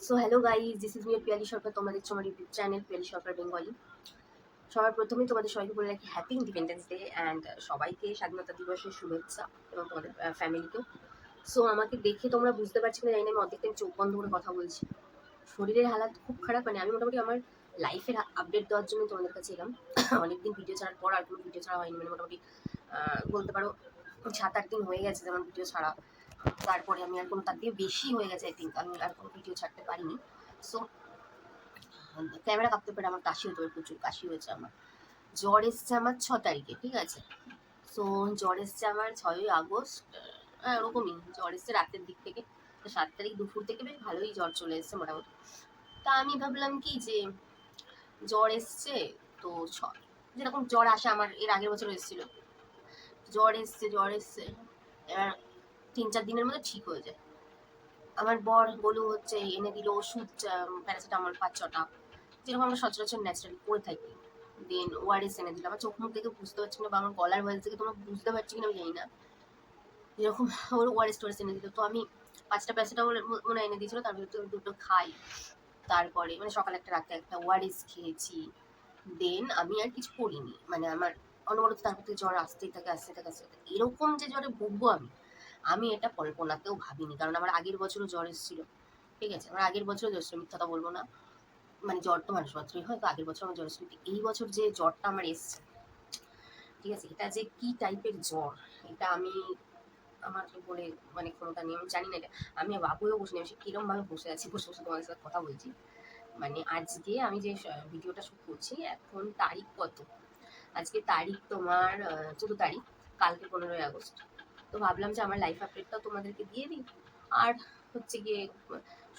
So hello guys, this is মিয়ার পিয়ালি সরকার। তোমরা দেখছো আমার ইউটিউব চ্যানেল পিয়ালি সরকার বেঙ্গলি। সবার প্রথমেই তোমাদের সবাইকে বলে রাখি হ্যাপি ইন্ডিপেন্ডেন্স ডে অ্যান্ড সবাইকে স্বাধীনতা দিবসের শুভেচ্ছা এবং তোমাদের ফ্যামিলিকেও। সো আমাকে দেখে তোমরা বুঝতে পারছি না, জানি না, আমি অর্ধেক টাইম চোখ বন্ধ করে কথা বলছি। শরীরের হালাত খুব খারাপ, মানে আমি মোটামুটি আমার লাইফের আপডেট দেওয়ার জন্য তোমাদের কাছে এলাম। অনেকদিন ভিডিও ছাড়ার পর আর কোনো ভিডিও ছাড়া হয়নি, মানে মোটামুটি বলতে পারো 7-8 দিন হয়ে গেছে যেমন ভিডিও ছাড়া। তারপরে আমি আর কোনো, তার দিয়ে বেশি হয়ে গেছে আই থিঙ্ক, আমি আর কোনো ভিডিও ছাড়তে পারিনি। সো ক্যামেরা কাঁপতে পারে, আমার কাশি হতে পারে, প্রচুর কাশি হয়েছে আমার। জ্বর এসছে আমার 6 তারিখে, ঠিক আছে। সো জ্বর এসছে আমার 6ই আগস্ট, ওরকমই জ্বর এসছে রাতের দিক থেকে। তো 7 তারিখ দুপুর থেকে বেশ ভালোই জ্বর চলে এসছে মোটামুটি। তা আমি ভাবলাম কি যে জ্বর এসছে, তো যেরকম জ্বর আসে আমার এর আগের বছর এসেছিল, জ্বর এসছে এবার 3-4 দিনের মধ্যে ঠিক হয়ে যায়। আমার বর বলু হচ্ছে এনে দিল ওষুধ, প্যারাসিটামল 5-6টা, যেরকম আমরা সচরাচর ন্যাচারালি করে থাকি। দেন ওআরএস এনে দিল। আমার চোখ মুখ দেখে বুঝতে পারছি না, বা আমার গলার ভয়েস দেখে তোমরা বুঝতে পারছি কিনা আমি জানি না, যেরকম ওর ওআরএস টোয়ারেস এনে দিল। তো আমি 5টা প্যারাসিটামল মনে এনে দিয়েছিল, তার ভিতরে দুটো খাই। তারপরে মানে সকালে একটা রাতে একটা ওআরএস খেয়েছি। দেন আমি আর কিছু করিনি, মানে আমার অনবরত তারপর থেকে জ্বর আসতে থাকে। এরকম যে জ্বরে ভুগবো আমি আমি এটা কল্পনাতেও ভাবিনি, কারণ আমার আগের বছরও জ্বর এসেছিল, ঠিক আছে। আমার আগের বছরও জ্বর ছিল, মিথ্যা কথা বলবো না। মানে জ্বর তো মানুষ মাত্রই হয়, তো আগের বছর আমার জ্বর এসেছিল। এই বছর যে জ্বরটা আমার এসছে, ঠিক আছে, এটা যে কি টাইপের জ্বর, এটা আমি আমার বলে মানে ক্ষমতা নেই, আমি জানি না এটা। আমি বাবুও বসে নেই, কিরম ভাবে বসে আছি, বসে বসে তোমাদের সাথে কথা বলছি। মানে আজকে আমি যে ভিডিওটা শুট করছি, এখন তারিখ কত? আজকে তারিখ তোমার 14 তারিখ, কালকে 15ই আগস্ট। তো ভাবলাম যে আমার লাইফ আপডেটটাও তোমাদেরকে দিয়ে দিই, আর হচ্ছে গিয়ে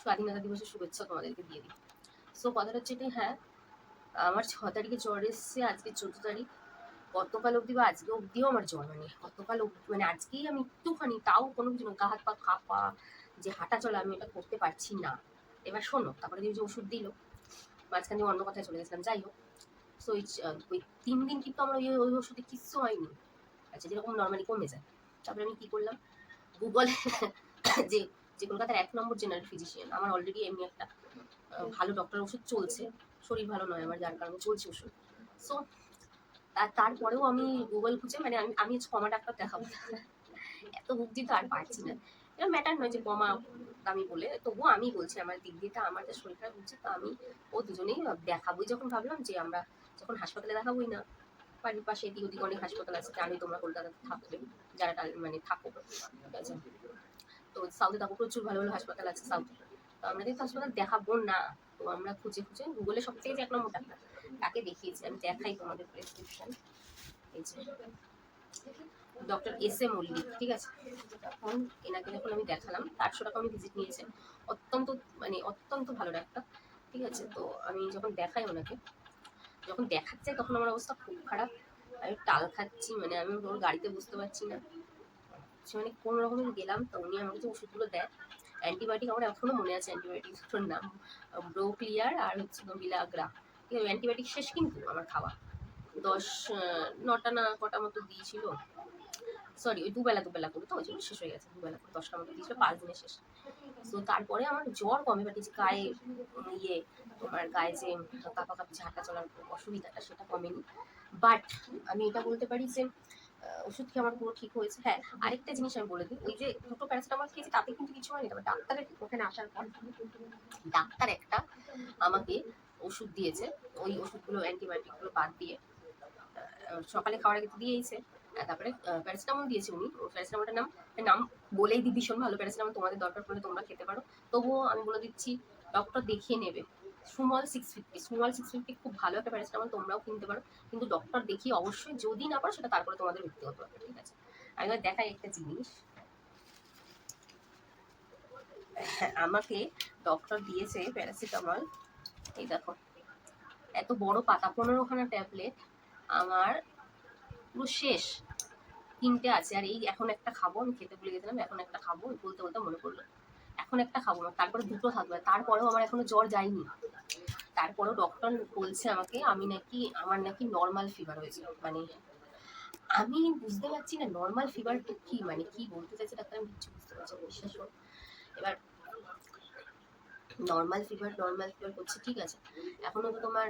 স্বাধীনতা দিবসের শুভেচ্ছা তোমাদেরকে দিয়ে দিই। সো কথাটা হচ্ছে কি, হ্যাঁ, আমার 6 তারিখে জ্বর এসছে, আজকে 14 তারিখ। গতকাল অব্দি বা আজকে অব্দিও আমার জ্বর, মানে গতকাল মানে আজকেই আমি একটুখানি, তাও কোনো কিছু না, গা হাত পা কাঁপা, যে হাঁটা চলা আমি এটা করতে পারছি না। এবার শোনো, তারপরে যে ওষুধ দিল, মাঝখানে অন্য কথায় চলে গেছিলাম, যাই হোক। সো ওই 3 দিন কিন্তু আমার ওই ওষুধে কিচ্ছু হয়নি, আচ্ছা, যেরকম নর্মালি কমে যায়। তারপরে আমি কি করলাম, গুগলে যে যে কলকাতার 1 নম্বর জেনারেল ফিজিশিয়ান, আমার অলরেডি এমনি একটা ভালো ডক্টর ওষুধ চলছে, শরীর ভালো নয় আমার, যার কারণে চলছে ওষুধ। সো তারপরেও আমি গুগল খুঁজে, মানে আমি আমি কমা ডাক্তার দেখাবো, এত ভুগছি তো আর পারছি না। এটা ম্যাটার নয় যে কমা দামি বলে, তবুও আমি বলছি আমার দিক দিয়ে আমার যা শরীর খারাপ হচ্ছে, তো আমি ও দুজনেই দেখাবোই। যখন ভাবলাম যে আমরা যখন হাসপাতালে দেখাবোই না, বাড়ির পাশে এদিক ওদিক অনেক হাসপাতাল আছে, জানোই তোমরা কলকাতাতে থাকবে, যারা মানে থাকো, ঠিক আছে। তো সাউথে থাকো, প্রচুর ভালো ভালো হাসপাতাল আছে সাউথে। তো আমরা কিন্তু হাসপাতাল দেখাবো না, তো আমরা খুঁজে খুঁজে গুগলে সব থেকে যে 1 নম্বর ডাক্তার, তাকে দেখিয়েছি। আমি দেখাই তোমাদের প্রেসক্রিপশন, এই যে ডক্টর এস এ মল্লিক, ঠিক আছে। তখন এনাকে যখন আমি দেখালাম, 800 টাকা আমি ভিজিট নিয়েছে। অত্যন্ত মানে অত্যন্ত ভালো ডাক্তার, ঠিক আছে। তো আমি যখন দেখাই ওনাকে, যখন দেখাচ্ছে তখন আমার অবস্থা খুব খারাপ। আমি টাল খাচ্ছি, মানে আমি ওর গাড়িতে বুঝতে পারছি না, মানে কোনো রকমে গেলাম। তো উনি আমাকে যে ওষুধগুলো দেয়, অ্যান্টিবায়োটিক, আমার এখনো মনে আছে অ্যান্টিবায়োটিক দুটোর নাম, ব্রো ক্লিয়ার আর হচ্ছে বিলাগ্রা। ঠিক আছে, অ্যান্টিবায়োটিক শেষ কিন্তু আমার খাওয়া, 9টা না কটা মতো দিয়েছিল, সরি ওই দুবেলা করে, তো ওই জন্য শেষ হয়ে গেছে, দুবেলা করে 10টা মতো দিয়েছিল, 5 দিনে শেষ। তো তারপরে আমার জ্বর কমে, বাট গায়ে ইয়ে তোমার গায়ে যে কাঁপাকাঁপি, হাঁটা চলার অসুবিধাটা, সেটা কমেনি। বাট আমি এটা বলতে পারি যে ওষুধ খেয়ে আমার পুরো ঠিক হয়েছে। হ্যাঁ, আরেকটা জিনিস আমি বলে দিই, ওই যে দুটো প্যারাসিটামল খেয়েছি তাতে কিন্তু কিছু হয়নি। তবে ডাক্তারের ওখানে আসার পর ডাক্তার একটা আমাকে ওষুধ দিয়েছে, ওই ওষুধগুলো অ্যান্টিবায়োটিকগুলো বাদ দিয়ে, সকালে খাওয়ার আগে তো দিয়েইছে। তারপরে প্যারাসিটামল দিয়েছে উনি, ওই প্যারাসিটামলটার নাম, নাম বলেই দিই, ভীষণ ভালো প্যারাসিটামল, তোমাদের দরকার পড়লে তোমরা খেতে পারো। তবুও আমি বলে দিচ্ছি, ডক্টর দেখিয়ে নেবে। সুমল 650 খুব ভালো একটা প্যারাসিটামল, তোমরাও কিনতে পারো, কিন্তু ডক্টর দেখিয়ে অবশ্যই, যদি না পারো সেটা তারপরে তোমাদের ব্যক্তিগত ব্যাপার, ঠিক আছে। আমি দেখাই একটা জিনিস, আমাকে ডক্টর দিয়েছে প্যারাসিটামল, এই দেখো, এত বড় পাতা, 15খানা ট্যাবলেট, আমার পুরো শেষ, 3টে আছে। আর এই এখন একটা খাবো, আমি খেতে ভুলে গেছিলাম, এখন একটা খাবো, বলতে বলতে মনে পড়লো, এখন একটা খাবো, তারপরে দুটো থাকবে। তারপরেও আমার এখনো জ্বর যায়নি। তারপরেও ডক্টর বলছে আমাকে, আমার নাকি নর্মাল ফিভার হয়েছে। মানে আমি বুঝতে পারছি না নর্মাল ফিভারটা কি, মানে কি বলতে চাইছে ডাক্তার, আমি কিচ্ছু বুঝতে পারছি না, বিশ্বাস করো। এবার নর্মাল ফিভার করছে, ঠিক আছে, এখনো তো তোমার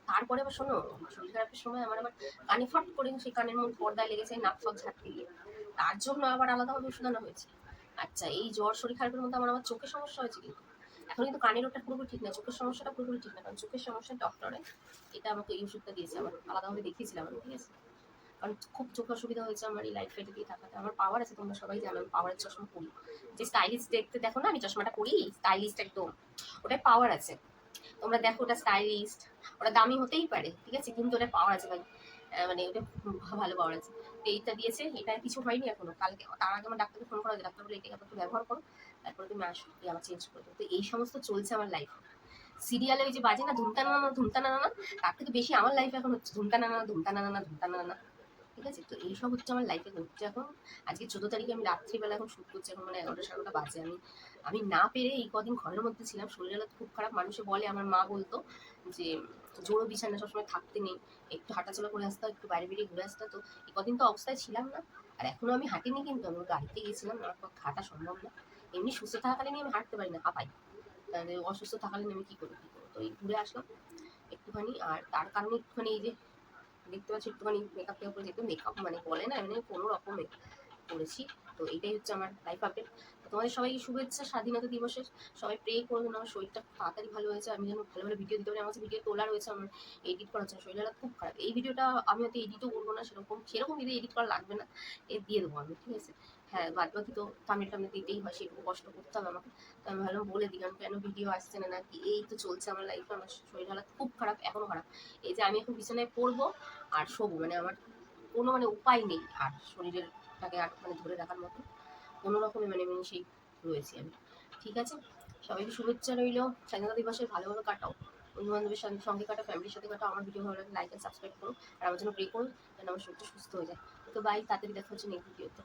তারপরে আবার শোনো, শরীর খারাপের সময় আমার আবার কানে ফট করে সেই কানের মধ্যে পর্দায় লেগেছে নাক ফাক ঝাড়তে গিয়ে, তার জন্য আবার আলাদাভাবে ওষুধ আনা হয়েছে। আচ্ছা, এই জ্বর শরীর খারাপের মধ্যে আমার চোখের সমস্যা হয়েছে, কিন্তু এখন কিন্তু কানের ওটা পুরোপুরি ঠিক না, চোখের সমস্যাটা পুরোপুরি ঠিক না, কারণ চোখের সমস্যা ডক্টরে এটা আমাকে এই ওষুধটা দিয়েছে, আমার আলাদাভাবে দেখিয়েছিলাম আমি, ঠিক আছে, কারণ খুব চোখে অসুবিধা হয়েছে আমার এই লাইট ফাইটে দিয়ে থাকাতে। আমার পাওয়ার আছে, তোমরা সবাই জানো আমি পাওয়ারের চশমা পরি, যে স্টাইলিশ দেখতে দেখো না আমি চশমাটা পরি, স্টাইলিশ একদম, ওটাই পাওয়ার আছে, তোমরা দেখো ওটা স্টাইলিস্ট, ওটা দামি হতেই পারে, ঠিক আছে, কিন্তু ওটা পাওয়ার আছে ভাই, মানে ওটা ভালো পাওয়ার আছে। এইটা দিয়েছে, এটা কিছু হয়নি এখনো, কালকে তার আগে আমার ডাক্তারকে ফোন করা হয়েছে, ডাক্তার বলে এটাকে একটু ব্যবহার করো, তারপরে তুমি আসো, আবার চেঞ্জ করে দেবো। তো এই সমস্ত চলছে আমার লাইফ। সিরিয়ালে ওই যে বাজে না ধুমতানা না ধুমতানা না, তার থেকে বেশি আমার লাইফ এখন হচ্ছে ধুমতানা না ধুমতানা না ধুমতানা না, ঠিক আছে। তো এইসব হচ্ছে আমার লাইফে ঘটছে এখন। আজকে 14 তারিখে আমি রাত্রিবেলা এখন শুট করছি, এখন মানে 11টা 12টা বাজে। আমি আমি না পেরে এই কদিন ঘরের মধ্যে ছিলাম, শরীর হালত খুব খারাপ। মানুষে বলে, আমার মা বলতো যে জোড়ো বিছানা সবসময় থাকতে নেই, একটু হাঁটাচলা করে আসতে, একটু বাইরে বেরিয়ে ঘুরে আসতে। তো এই কদিন তো অবস্থায় ছিলাম না, আর এখনো আমি হাঁটিনি, কিন্তু আমি গাড়িতে গেছিলাম, আমার পক্ষে হাঁটা সম্ভব না। এমনি সুস্থ থাকাকালীন আমি হাঁটতে পারি না, হাঁপাই, তাহলে অসুস্থ থাকাকালীন আমি কি করবো। তো এই ঘুরে আসলাম একটুখানি, আর তার কারণে একটুখানি এই যে দেখতে পাচ্ছি একটুখানি মেকআপ টেকআপ করে, যেহেতু মেকআপ মানে বলে না মানে কোনো রকমে করেছি। তো এটাই হচ্ছে আমার লাইফ আপডেট। তোমাদের সবাইকে শুভেচ্ছা স্বাধীনতা দিবসের। সবাই প্রে করবেন আমার শরীরটা তাড়াতাড়ি ভালো হয়েছে, আমি যেন ভালো ভালো ভিডিও দিতে পারি। আমার ভিডিও তোলা রয়েছে, আমার এডিট করা হচ্ছে, শরীরটা খুব খারাপ। এই ভিডিওটা আমি হয়তো এডিটও করবো না, সেরকম সেরকম ভিডিও এডিট করা লাগবে না, দিয়ে দেবো আমি, ঠিক আছে। হ্যাঁ, বাদ বাকি তো থাম্বনেল টামনেল দিতেই হয়, সেটুকু কষ্ট করতে হবে আমাকে। তো আমি ভাবলাম বলে দিই, কারণ কেন ভিডিও আসছে না নাকি, এই তো চলছে আমার লাইফে। আমার শরীর হালাত খুব খারাপ, এখনো খারাপ। এই যে আমি এখন বিছানায় পড়বো আর শোবো, মানে আমার কোনো মানে উপায় নেই আর শরীরেরটাকে আর মানে ধরে রাখার মতো, কোনো রকমে মানে আমি সেই রয়েছি আমি, ঠিক আছে। সবাইকে শুভেচ্ছা রইলো স্বাধীনতা দিবসের, ভালোভাবে কাটাও, বন্ধু বান্ধবের সঙ্গে কাটাও, ফ্যামিলির সাথে কাটাও। আমার ভিডিও ভালো লাগে লাইক অ্যান্ড সাবস্ক্রাইব করো, আর আমার জন্য প্রে করো যেন আমার শরীরটা সুস্থ হয়ে যায়। তো বাই, তাড়াতাড়ি দেখা হচ্ছে নেক্সট ভিডিওতে।